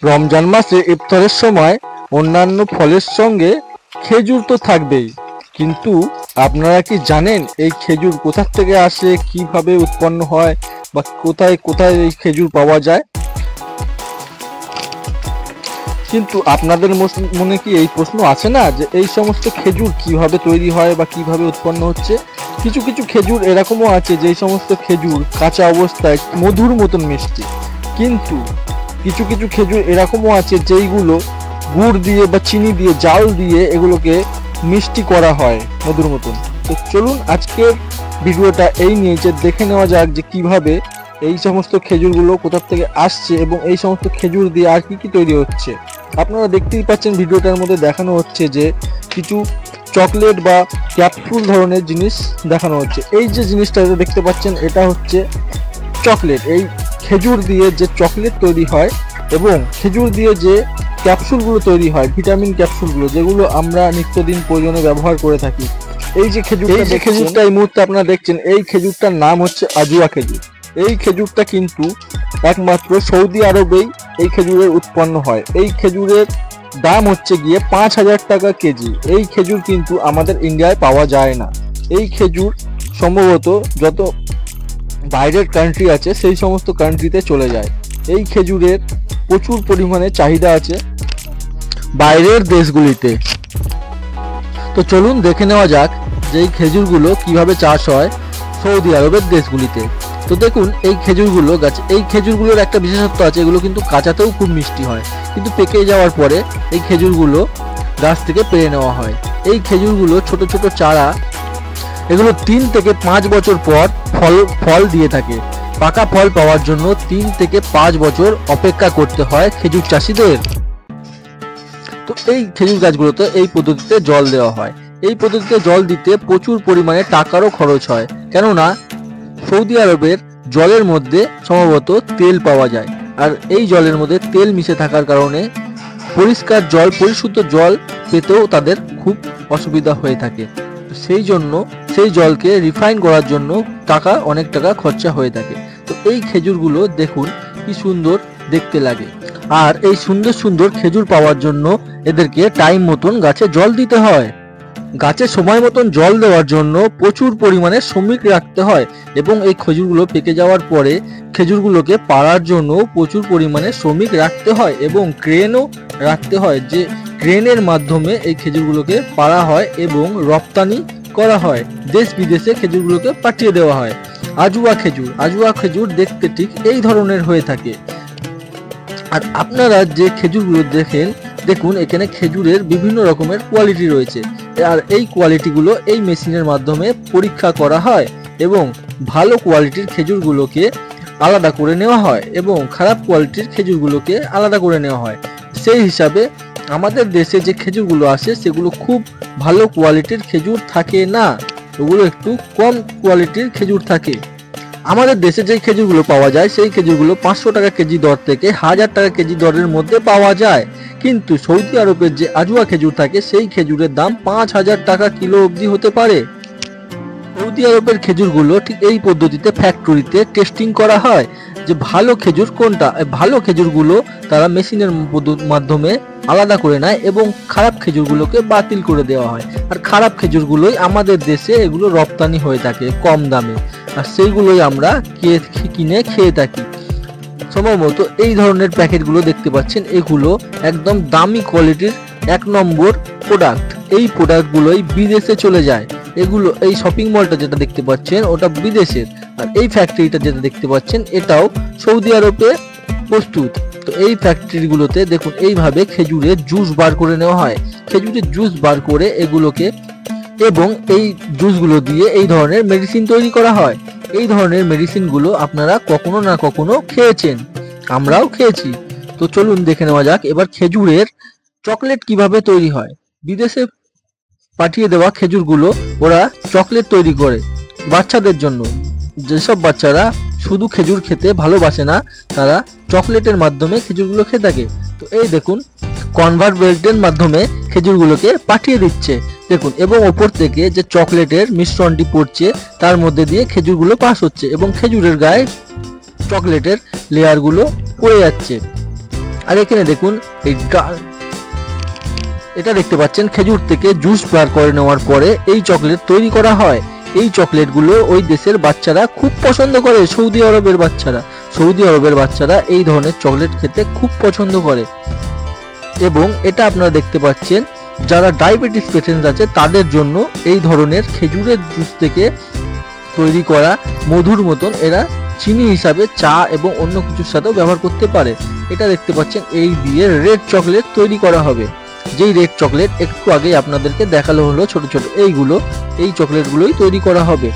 রমজান মাসে ইফতারের সময় অন্যান্য ফলের সঙ্গে খেজুর তো থাকবেই, কিন্তু আপনারা কি জানেন এই খেজুর কোথা থেকে আসে, কিভাবে উৎপন্ন হয় বা কোথায় কোথায় এই খেজুর পাওয়া যায়? কিন্তু আপনাদের মনে কি এই প্রশ্ন আছে না যে এই সমস্ত খেজুর কিভাবে তৈরি হয় বা কিভাবে উৎপন্ন হচ্ছে? কিছু কিছু খেজুর এরকমও আছে যে সমস্ত খেজুর কাঁচা অবস্থায় মধুর মতন মিষ্টি, কিন্তু কিছু কিছু খেজুর এরকমও আছে যেইগুলো গুড় দিয়ে বা চিনি দিয়ে জাল দিয়ে এগুলোকে মিষ্টি করা হয় মধুর মতন। তো চলুন আজকের ভিডিওটা এই নিয়ে যে দেখে নেওয়া যাক যে কিভাবে এই সমস্ত খেজুরগুলো কোথা থেকে আসছে এবং এই সমস্ত খেজুর দিয়ে আর কি কি তৈরি হচ্ছে। আপনারা দেখতেই পাচ্ছেন ভিডিওটার মধ্যে দেখানো হচ্ছে যে কিছু চকলেট বা ক্যাপসুল ধরনের জিনিস দেখানো হচ্ছে। এই যে জিনিসটা দেখতে পাচ্ছেন এটা হচ্ছে চকলেট। এই খেজুর দিয়ে যে চকলেট তৈরি হয় এবং খেজুর দিয়ে যে ক্যাপসুলগুলো তৈরি হয়, ভিটামিন ক্যাপসুলগুলো, যেগুলো আমরা নিত্যদিন প্রয়োজনে ব্যবহার করে থাকি। এই যে খেজুরটা এই মুহূর্তে আপনারা দেখছেন, এই খেজুরটার নাম হচ্ছে আজুয়া খেজুর। এই খেজুরটা কিন্তু একমাত্র সৌদি আরবেই এই খেজুরের উৎপন্ন হয়। এই খেজুরের দাম হচ্ছে গিয়ে 5,000 টাকা কেজি। এই খেজুর কিন্তু আমাদের ইন্ডিয়ায় পাওয়া যায় না। এই খেজুর সম্ভবত যত বাইরের কান্ট্রি আছে সেই সমস্ত কান্ট্রিতে চলে যায়। এই খেজুরের প্রচুর পরিমাণে চাহিদা আছে বাইরের দেশগুলিতে। তো চলুন দেখে নেওয়া যাক যে এই খেজুরগুলো কিভাবে চাষ হয় সৌদি আরবের দেশগুলিতে। তো দেখুন এই খেজুরগুলো গাছ, এই খেজুরগুলোর একটা বিশেষত্ব আছে, এগুলো কিন্তু কাঁচাতেও খুব মিষ্টি হয়, কিন্তু পেকে যাওয়ার পরে এই খেজুরগুলো গাছ থেকে পেরে নেওয়া হয়। এই খেজুরগুলো ছোট ছোট চারা, এগুলো 3 থেকে 5 বছর পর ফল দিয়ে থাকে। পাকা ফল পাওয়ার জন্য 3 থেকে 5 বছর অপেক্ষা করতে হয় খেজুর চাষিদের। তো এই খেজুর গাছগুলোতে এই পদ্ধতিতে জল দেওয়া হয়। এই পদ্ধতিতে জল দিতে প্রচুর পরিমাণে টাকারও খরচ হয়, কেননা সৌদি আরবের জলের মধ্যে সম্ভবত তেল পাওয়া যায়, আর এই জলের মধ্যে তেল মিশে থাকার কারণে পরিষ্কার জল, পরিশুদ্ধ জল পেতেও তাদের খুব অসুবিধা হয়ে থাকে। সেই জন্য সেই জলকে রিফাইন করার জন্য অনেক টাকা খরচা হয়ে থাকে। তো এই খেজুরগুলো দেখুন কি সুন্দর দেখতে লাগে, আর এই সুন্দর সুন্দর খেজুর পাওয়ার জন্য এদেরকে টাইম মতন গাছে জল দিতে হয়। গাছে সময় মতন জল দেওয়ার জন্য প্রচুর পরিমাণে শ্রমিক রাখতে হয়, এবং এই খেজুরগুলো পেকে যাওয়ার পরে খেজুরগুলোকে পাড়ার জন্য প্রচুর পরিমাণে শ্রমিক রাখতে হয় এবং ক্রেনও রাখতে হয়, যে ক্রেনের মাধ্যমে এই খেজুরগুলোকে পাড়া হয় এবং রপ্তানি করা হয়, দেশ বিদেশে খেজুরগুলোকে পাঠিয়ে দেওয়া হয়। আজুয়া খেজুর দেখতে ঠিক এই ধরনের হয়ে থাকে। আর আপনারা যে খেজুরগুলো দেখুন এখানে খেজুরের বিভিন্ন রকমের কোয়ালিটি রয়েছে, আর এই কোয়ালিটিগুলো এই মেশিনের মাধ্যমে পরীক্ষা করা হয় এবং ভালো কোয়ালিটির খেজুরগুলোকে আলাদা করে নেওয়া হয় এবং খারাপ কোয়ালিটির খেজুরগুলোকে আলাদা করে নেওয়া হয়। সেই হিসাবে আমাদের দেশে যে খেজুরগুলো আসে সেগুলো খুব ভালো কোয়ালিটির খেজুর থাকে না, ওগুলো একটু কম কোয়ালিটির খেজুর থাকে। আমাদের দেশে যে খেজুরগুলো পাওয়া যায় সেই খেজুরগুলো 500 টাকা কেজি দর থেকে 1000 টাকা কেজি দরের মধ্যে পাওয়া যায়, কিন্তু সৌদি আরবের যে আজুয়া খেজুর থাকে সেই খেজুরের দাম 5000 টাকা কিলো অবধি হতে পারে। সৌদি আরবের খেজুরগুলো ঠিক এই পদ্ধতিতে ফ্যাক্টরিতে টেস্টিং করা হয় যে ভালো খেজুর কোনটা। ভালো খেজুরগুলো তারা মেশিনের মাধ্যমে আলাদা করে নেয় এবং খারাপ খেজুরগুলোকে বাতিল করে দেওয়া হয়, আর খারাপ খেজুরগুলোই আমাদের দেশে এগুলো রপ্তানি হয়ে থাকে কম দামে, আর সেইগুলোই আমরা কিনে খেয়ে থাকি। সম্ভবত এই ধরনের প্যাকেটগুলো দেখতে পাচ্ছেন, এগুলো একদম দামি কোয়ালিটির 1 নম্বর প্রোডাক্ট। এই প্রোডাক্টগুলোই বিদেশে চলে যায়। এগুলো এই শপিং মলটা যেটা দেখতে পাচ্ছেন ওটা বিদেশের, আর এই ফ্যাক্টরিটা যেটা দেখতে পাচ্ছেন এটাও সৌদি আরবে প্রস্তুত। তো এই ফ্যাক্টরিগুলোতে দেখুন এইভাবে খেজুরের জুস বার করে নেওয়া হয়। খেজুরের জুস বার করে এগুলোকে, এবং এই জুসগুলো দিয়ে এই ধরনের মেডিসিন তৈরি করা হয়। এই ধরনের মেডিসিনগুলো আপনারা কখনো না কখনো খেয়েছেন, আমরাও খেয়েছি। তো চলুন দেখে নেওয়া যাক এবার খেজুরের চকলেট কিভাবে তৈরি হয়। বিদেশে পাঠিয়ে দেওয়া খেজুরগুলো ওরা চকলেট তৈরি করে বাচ্চাদের জন্য। যেসব বাচ্চারা শুধু খেজুর খেতে ভালোবাসে না তারা চকলেটের মাধ্যমে খেজুরগুলো খেয়ে থাকে। তো এই দেখুন কনভার বেল্টের মাধ্যমে খেজুরগুলোকে পাঠিয়ে দিচ্ছে দেখুন, এবং ওপর থেকে যে চকলেটের মিশ্রণটি পড়ছে তার মধ্যে দিয়ে খেজুরগুলো পাস হচ্ছে এবং খেজুরের গায়ে চকলেটের লেয়ারগুলো পড়ে যাচ্ছে। আর এখানে দেখুন এটা দেখতে পাচ্ছেন খেজুর থেকে জুস বার করে নেওয়ার পরে এই চকলেট তৈরি করা হয়। এই চকলেটগুলো ওই দেশের বাচ্চারা খুব পছন্দ করে। সৌদি আরবের বাচ্চারা এই ধরনের চকলেট খেতে খুব পছন্দ করে। এবং এটা আপনারা দেখতে পাচ্ছেন যারা ডায়াবেটিস পেশেন্ট আছে তাদের জন্য এই ধরনের খেজুরের জুস থেকে তৈরি করা মধুর মতন এরা চিনি হিসাবে চা এবং অন্য কিছুর সাথেও ব্যবহার করতে পারে। এটা দেখতে পাচ্ছেন এই দিয়ে রেড চকলেট তৈরি করা হবে। যেই রেড চকলেট একটু আগে আপনাদেরকে দেখালো হলো ছোট ছোট এই চকলেটগুলোই তৈরি করা হবে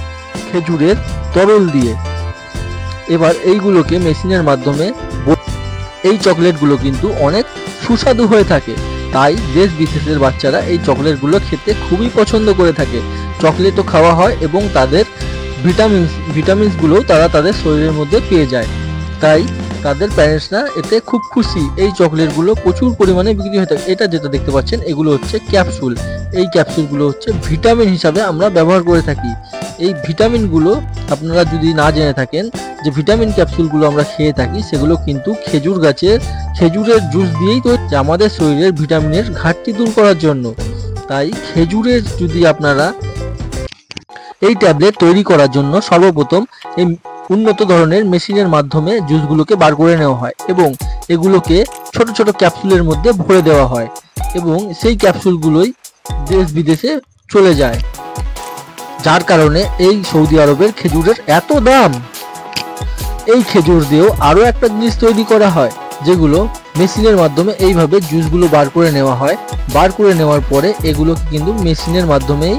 খেজুরের তরল দিয়ে। এবার এইগুলোকে মেশিনের মাধ্যমে এই চকলেটগুলো কিন্তু অনেক সুস্বাদু হয়ে থাকে, তাই দেশ বিদেশের বাচ্চারা এই চকলেটগুলো খেতে খুবই পছন্দ করে থাকে। চকলেটও খাওয়া হয় এবং তাদের ভিটামিনসগুলোও তারা তাদের শরীরের মধ্যে পেয়ে যায়, তাই তাদের প্যারেন্টসরা এতে খুব খুশি। এই চকলেটগুলো প্রচুর পরিমাণে বিক্রি হয়ে থাকে। এটা যেটা দেখতে পাচ্ছেন এগুলো হচ্ছে ক্যাপসুল। এই ক্যাপসুলগুলো হচ্ছে ভিটামিন হিসাবে আমরা ব্যবহার করে থাকি। এই ভিটামিনগুলো আপনারা যদি না জেনে থাকেন যে ভিটামিন ক্যাপসুলগুলো আমরা খেয়ে থাকি সেগুলো কিন্তু খেজুরের জুস দিয়েই তৈরি, আমাদের শরীরের ভিটামিনের ঘাটতি দূর করার জন্য। তাই খেজুরের যদি আপনারা এই ট্যাবলেট তৈরি করার জন্য সর্বপ্রথম এই উন্নত ধরনের মেশিনের মাধ্যমে জুসগুলোকে বার করে নেওয়া হয় এবং এগুলোকে ছোট ছোট ক্যাপসুলের মধ্যে ভরে দেওয়া হয় এবং সেই ক্যাপসুলগুলোই দেশ বিদেশে চলে যায়, যার কারণে এই সৌদি আরবের খেজুরের এত দাম। এই খেজুর দিয়েও আরও একটা জিনিস তৈরি করা হয়, যেগুলো মেশিনের মাধ্যমে এইভাবে জুসগুলো বার করে নেওয়া হয়। বার করে নেওয়ার পরে এগুলোকে কিন্তু মেশিনের মাধ্যমেই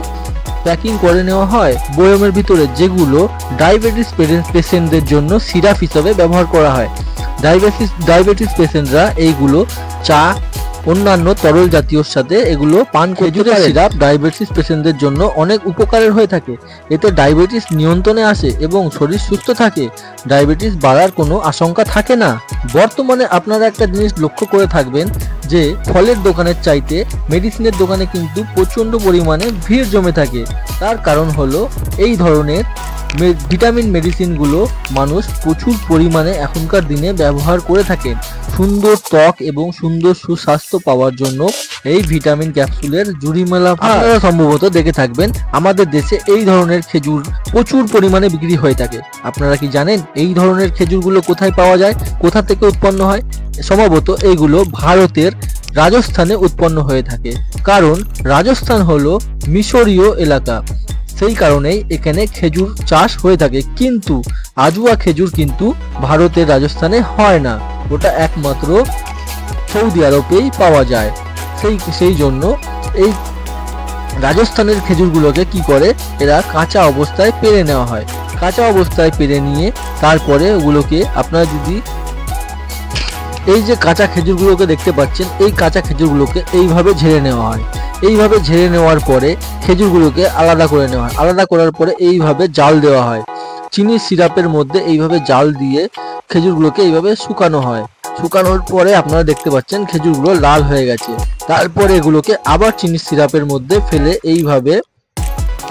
প্যাকিং করে নেওয়া হয় বয়মের ভিতরে, যেগুলো ডায়াবেটিস পেশেন্টদের জন্য সিরাপ হিসেবে ব্যবহার করা হয়। ডায়াবেটিস পেশেন্টরা এইগুলো চা অন্যান্য তরল জাতীয়র সাথে এগুলো পান খেজুরের সিরাপ ডায়াবেটিস পেশেন্টদের জন্য অনেক উপকারের হয়ে থাকে। এতে ডায়াবেটিস নিয়ন্ত্রণে আসে এবং শরীর সুস্থ থাকে, ডায়াবেটিস বাড়ার কোনো আশঙ্কা থাকে না। বর্তমানে আপনারা একটা জিনিস লক্ষ্য করে থাকবেন যে ফলের দোকানের চাইতে মেডিসিনের দোকানে কিন্তু প্রচণ্ড পরিমাণে ভিড় জমে থাকে। তার কারণ হলো এই ধরনের ভিটামিন মেডিসিনগুলো মানুষ প্রচুর পরিমাণে এখনকার দিনে ব্যবহার করে থাকেন সুন্দর ত্বক এবং সুন্দর সুস্বাস্থ্য পাওয়ার জন্য। এই ভিটামিন ক্যাপসুলের জুড়িমেলা আপনারা সম্ভবত দেখে থাকবেন। আমাদের দেশে এই ধরনের খেজুর প্রচুর পরিমাণে বিক্রি হয়ে থাকে। আপনারা কি জানেন এই ধরনের খেজুরগুলো কোথায় পাওয়া যায়, কোথা থেকে উৎপন্ন হয়? সম্ভবত এইগুলো ভারতের রাজস্থানে উৎপন্ন হয়ে থাকে, কারণ রাজস্থান হলো মিশরীয় এলাকা, সেই কারণেই এখানে খেজুর চাষ হয়ে থাকে। কিন্তু আজুয়া খেজুর কিন্তু ভারতের রাজস্থানে হয় না, ওটা একমাত্র সৌদি আরবেই পাওয়া যায়। সেই জন্য এই রাজস্থানের খেজুরগুলোকে কি করে, এরা কাঁচা অবস্থায় পেরে নেওয়া হয়। কাঁচা অবস্থায় পেরে নিয়ে তারপরে ওগুলোকে আপনারা যদি এই যে কাঁচা খেজুরগুলোকে দেখতে পাচ্ছেন, এই কাঁচা খেজুরগুলোকে এইভাবে ঝেড়ে নেওয়া হয়। এইভাবে ঝেড়ে নেওয়ার পরে খেজুরগুলোকে আলাদা করে নেওয়া হয়। আলাদা করার পরে এইভাবে জাল দেওয়া হয় চিনির সিরাপের মধ্যে। এইভাবে জাল দিয়ে খেজুরগুলোকে এইভাবে শুকানো হয়। শুকানোর পরে আপনারা দেখতে পাচ্ছেন খেজুরগুলো লাল হয়ে গেছে। তারপরে এগুলোকে আবার চিনির সিরাপের মধ্যে ফেলে এইভাবে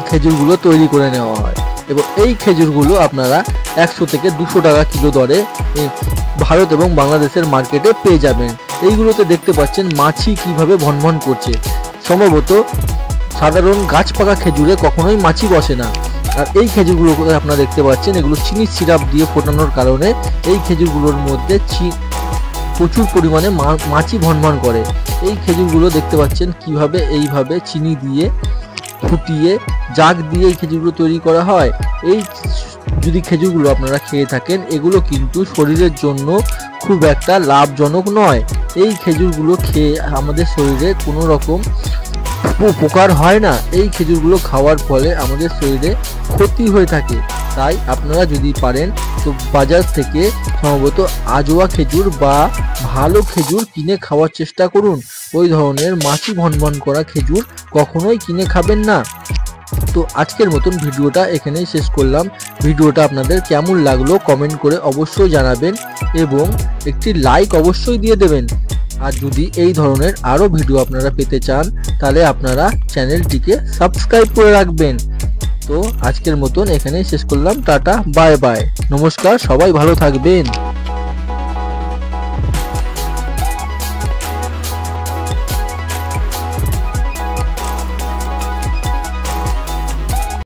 খেজুরগুলো তৈরি করে নেওয়া হয় এবং এই খেজুরগুলো আপনারা 100 থেকে 200 টাকা কিলো দরে ভারত এবং বাংলাদেশের মার্কেটে পেয়ে যাবেন। এইগুলোতে দেখতে পাচ্ছেন মাছি কিভাবে ভনভন করছে। সম্ভবত সাধারণ গাছ পাকা খেজুরে কখনোই মাছি বসে না। আর এই খেজুরগুলোকে আপনারা দেখতে পাচ্ছেন এগুলো চিনির সিরাপ দিয়ে ফোটানোর কারণে এই খেজুরগুলোর মধ্যে প্রচুর পরিমাণে মাছি ভনভন করে। এই খেজুরগুলো দেখতে পাচ্ছেন কিভাবে এইভাবে চিনি দিয়ে ফুটিয়ে জাগ দিয়ে এই খেজুরগুলো তৈরি করা হয়। এই যদি খেজুরগুলো আপনারা খেয়ে থাকেন, এগুলো কিন্তু শরীরের জন্য খুব একটা লাভজনক নয়। এই খেজুরগুলো খেয়ে আমাদের শরীরে কোনো রকম উপকার হয় না। এই খেজুরগুলো খাওয়ার ফলে আমাদের শরীরে ক্ষতি হয়ে থাকে। তাই আপনারা যদি পারেন তো বাজার থেকে সম্ভবত আজোয়া খেজুর বা ভালো খেজুর কিনে খাওয়ার চেষ্টা করুন। ওই ধরনের মাছি ভনভন করা খেজুর কখনোই কিনে খাবেন না। তো আজকের মতন ভিডিওটা এখানেই শেষ করলাম। ভিডিওটা আপনাদের কেমন লাগলো কমেন্ট করে অবশ্যই জানাবেন এবং একটি লাইক অবশ্যই দিয়ে দেবেন। আর যদি এই ধরনের আরও ভিডিও আপনারা পেতে চান তাহলে আপনারা চ্যানেলটিকে সাবস্ক্রাইব করে রাখবেন। তো আজকের মতন এখানেই শেষ করলাম। টাটা, বাই বাই, নমস্কার, সবাই ভালো থাকবেন।